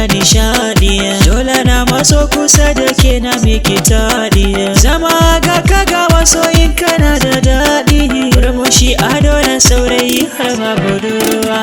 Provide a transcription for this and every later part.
zuciya nishaɗi. Dole na maso kusa da ke na miki taɗi. Zama ga kaga masoyin kana da daɗi. Murmushi ado na saurayi har ma budurwa.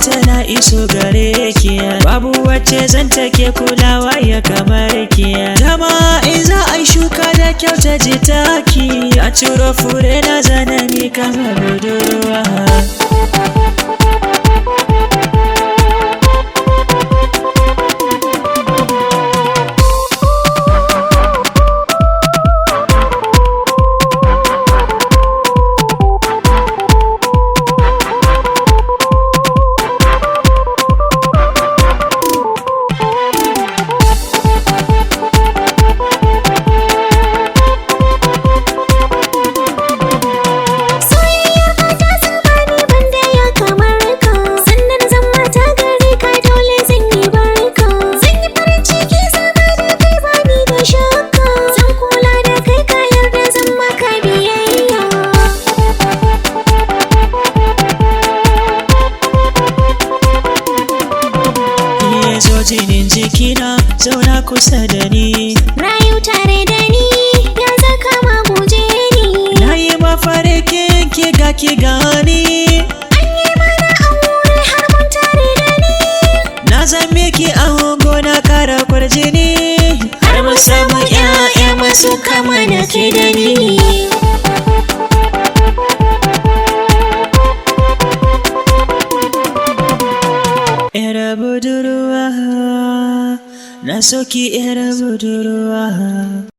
Tana iso gare ki, babu wacce zan take kulawa ya kamar ki. Dama in za a yi shuka da kyau ta ji taki, a ciro fure na zanani kamar budurwa. Jinin jikina zauna kusa da ni, rayu tare da ni ya zaka ma guje ni. na yi mafarkin ki ga ki gani, an yi mana aure har mun tare da ni. na zan miki ango na kara kwarjini, har mu samu 'ya'ya masu kama da ke da ni. Yar budurwa, na soki yar budurwa.